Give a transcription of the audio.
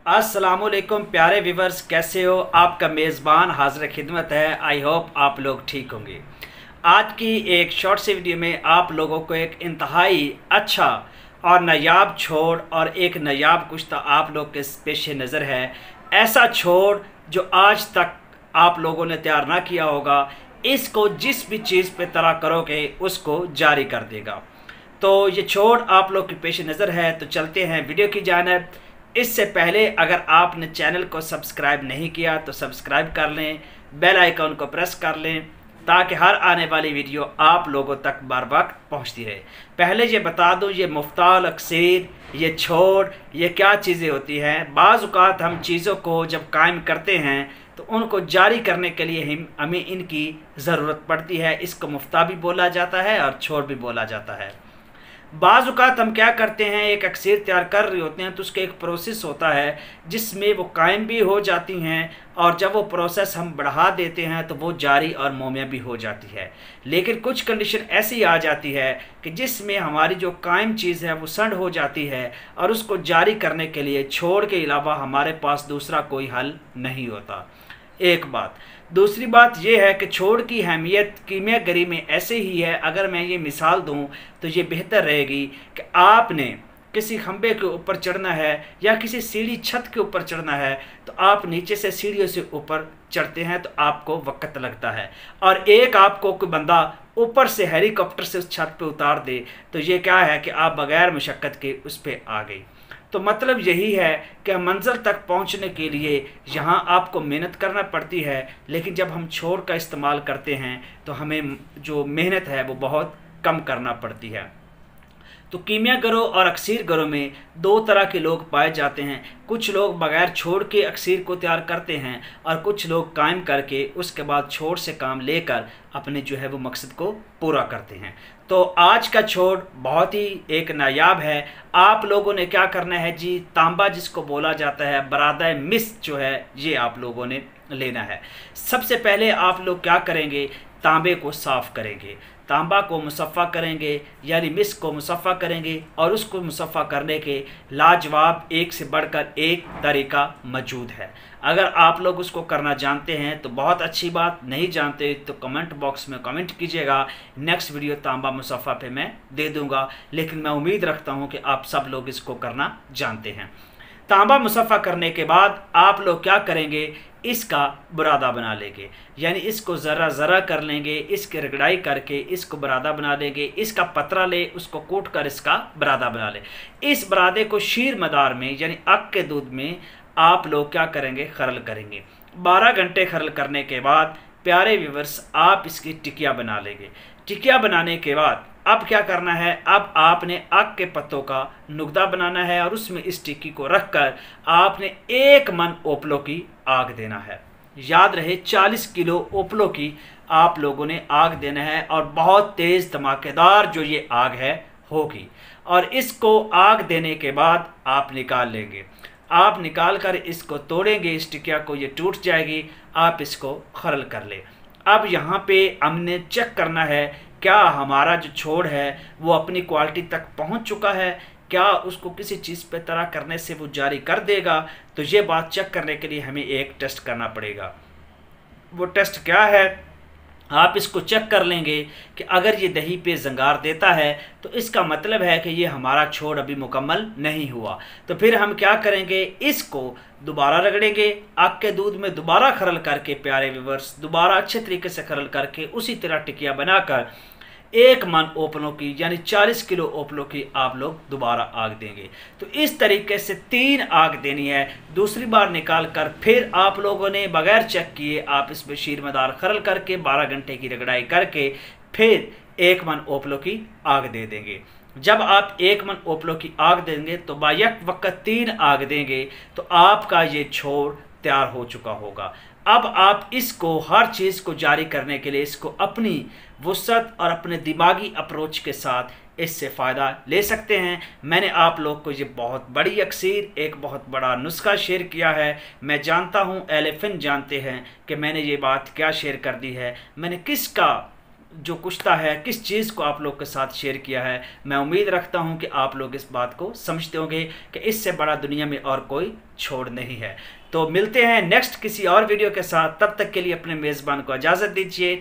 अस्सलामुअलैकुम प्यारे व्यूवर्स, कैसे हो? आपका मेज़बान हाज़िर खिदमत है। आई होप आप लोग ठीक होंगे। आज की एक शॉर्ट सी वीडियो में आप लोगों को एक इंतहाई अच्छा और नायाब छोड़ और एक नायाब कुश्ता आप लोग के पेश नज़र है। ऐसा छोड़ जो आज तक आप लोगों ने तैयार ना किया होगा, इसको जिस भी चीज़ पे तरह करोगे उसको जारी कर देगा। तो ये छोड़ आप लोग की पेश नज़र है। तो चलते हैं वीडियो की जानिब। इससे पहले अगर आपने चैनल को सब्सक्राइब नहीं किया तो सब्सक्राइब कर लें, बेल आइकन को प्रेस कर लें ताकि हर आने वाली वीडियो आप लोगों तक बार वक्त पहुँचती रहे। पहले ये बता दूँ, ये मुफ्ताल अक्सीर, ये छोड़, ये क्या चीज़ें होती हैं। बाज़ औक़ात हम चीज़ों को जब कायम करते हैं तो उनको जारी करने के लिए हमें इनकी ज़रूरत पड़ती है। इसको मुफ्ता भी बोला जाता है और छोड़ भी बोला जाता है। बाज़ औक़ात हम क्या करते हैं, एक अक्सीर तैयार कर रहे होते हैं तो उसका एक प्रोसेस होता है जिसमें वो कायम भी हो जाती हैं, और जब वो प्रोसेस हम बढ़ा देते हैं तो वो जारी और मोमिया भी हो जाती है। लेकिन कुछ कंडीशन ऐसी आ जाती है कि जिसमें हमारी जो कायम चीज़ है वो संड हो जाती है, और उसको जारी करने के लिए छोड़ के अलावा हमारे पास दूसरा कोई हल नहीं होता। एक बात। दूसरी बात यह है कि छोड़ की अहमियत कीमियागरी में ऐसे ही है। अगर मैं ये मिसाल दूं तो ये बेहतर रहेगी कि आपने किसी खंबे के ऊपर चढ़ना है या किसी सीढ़ी छत के ऊपर चढ़ना है, तो आप नीचे से सीढ़ियों से ऊपर चढ़ते हैं तो आपको वक्त लगता है, और एक आपको कोई बंदा ऊपर से हेलीकॉप्टर से उस छत पे उतार दे तो ये क्या है कि आप बगैर मशक्क़त के उस पर आ गई। तो मतलब यही है कि मंजिल तक पहुंचने के लिए यहाँ आपको मेहनत करना पड़ती है, लेकिन जब हम छोड़ का इस्तेमाल करते हैं तो हमें जो मेहनत है वो बहुत कम करना पड़ती है। तो कीमियागरों और अक्सीर गरों में दो तरह के लोग पाए जाते हैं। कुछ लोग बगैर छोड़ के अक्सीर को तैयार करते हैं, और कुछ लोग कायम करके उसके बाद छोड़ से काम लेकर अपने जो है वो मकसद को पूरा करते हैं। तो आज का छोड़ बहुत ही एक नायाब है। आप लोगों ने क्या करना है जी, तांबा जिसको बोला जाता है, बरादा मिस जो है, ये आप लोगों ने लेना है। सबसे पहले आप लोग क्या करेंगे, तांबे को साफ़ करेंगे, तांबा को मुसफ़ा करेंगे, यानी मिस को मुसफ़ा करेंगे, और उसको मुसफ़ा करने के लाजवाब एक से बढ़कर एक तरीका मौजूद है। अगर आप लोग उसको करना जानते हैं तो बहुत अच्छी बात, नहीं जानते तो कमेंट बॉक्स में कमेंट कीजिएगा। नेक्स्ट वीडियो तांबा मुसफ़ा पे मैं दे दूंगा, लेकिन मैं उम्मीद रखता हूं कि आप सब लोग इसको करना जानते हैं। तांबा मुसफ़ा करने के बाद आप लोग क्या करेंगे, इसका बुरादा बना लेंगे, यानी इसको ज़रा ज़रा कर लेंगे, इसकी रगड़ाई करके इसको बुरादा बना लेंगे। इसका पतरा ले, उसको कूट कर इसका बुरादा बना ले। इस बुरादे को शीर मदार में यानी अक के दूध में आप लोग क्या करेंगे, खरल करेंगे। 12 घंटे खरल करने के बाद प्यारे व्यूवर्स आप इसकी टिकिया बना लेंगे। टिकिया बनाने के बाद अब क्या करना है, अब आपने आग के पत्तों का नुकदा बनाना है, और उसमें इस टिक्की को रखकर आपने 1 मन ओपलों की आग देना है। याद रहे 40 किलो ओपलों की आप लोगों ने आग देना है, और बहुत तेज़ धमाकेदार जो ये आग है होगी। और इसको आग देने के बाद आप निकाल लेंगे। आप निकाल कर इसको तोड़ेंगे, इस टिकिया को, ये टूट जाएगी। आप इसको खरल कर ले। अब यहाँ पे हमने चेक करना है क्या हमारा जो छोड़ है वो अपनी क्वालिटी तक पहुँच चुका है, क्या उसको किसी चीज़ पे तरह करने से वो जारी कर देगा। तो ये बात चेक करने के लिए हमें एक टेस्ट करना पड़ेगा। वो टेस्ट क्या है, आप इसको चेक कर लेंगे कि अगर ये दही पे जंगार देता है तो इसका मतलब है कि ये हमारा छोड़ अभी मुकम्मल नहीं हुआ। तो फिर हम क्या करेंगे, इसको दोबारा रगड़ेंगे, आग के दूध में दोबारा खरल करके, प्यारे व्यूवर्स, दोबारा अच्छे तरीके से खरल करके उसी तरह टिकिया बनाकर 1 मन ओपलों की यानी 40 किलो ओपलों की आप लोग दोबारा आग देंगे। तो इस तरीके से 3 आग देनी है। दूसरी बार निकाल कर फिर आप लोगों ने बगैर चेक किए आप इसमें शीरमदार खरल करके 12 घंटे की रगड़ाई करके फिर 1 मन ओपलों की आग दे देंगे। जब आप 1 मन ओपलों की आग देंगे तो बायक वक्त 3 आग देंगे तो आपका ये छोड़ तैयार हो चुका होगा। अब आप इसको हर चीज़ को जारी करने के लिए इसको अपनी वुसअत और अपने दिमागी अप्रोच के साथ इससे फ़ायदा ले सकते हैं। मैंने आप लोग को ये बहुत बड़ी अक्सीर, एक बहुत बड़ा नुस्खा शेयर किया है। मैं जानता हूँ एलिफेंट जानते हैं कि मैंने ये बात क्या शेयर कर दी है, मैंने किसका जो कुश्ता है, किस चीज़ को आप लोग के साथ शेयर किया है। मैं उम्मीद रखता हूं कि आप लोग इस बात को समझते होंगे कि इससे बड़ा दुनिया में और कोई छोड़ नहीं है। तो मिलते हैं नेक्स्ट किसी और वीडियो के साथ, तब तक के लिए अपने मेज़बान को इजाज़त दीजिए।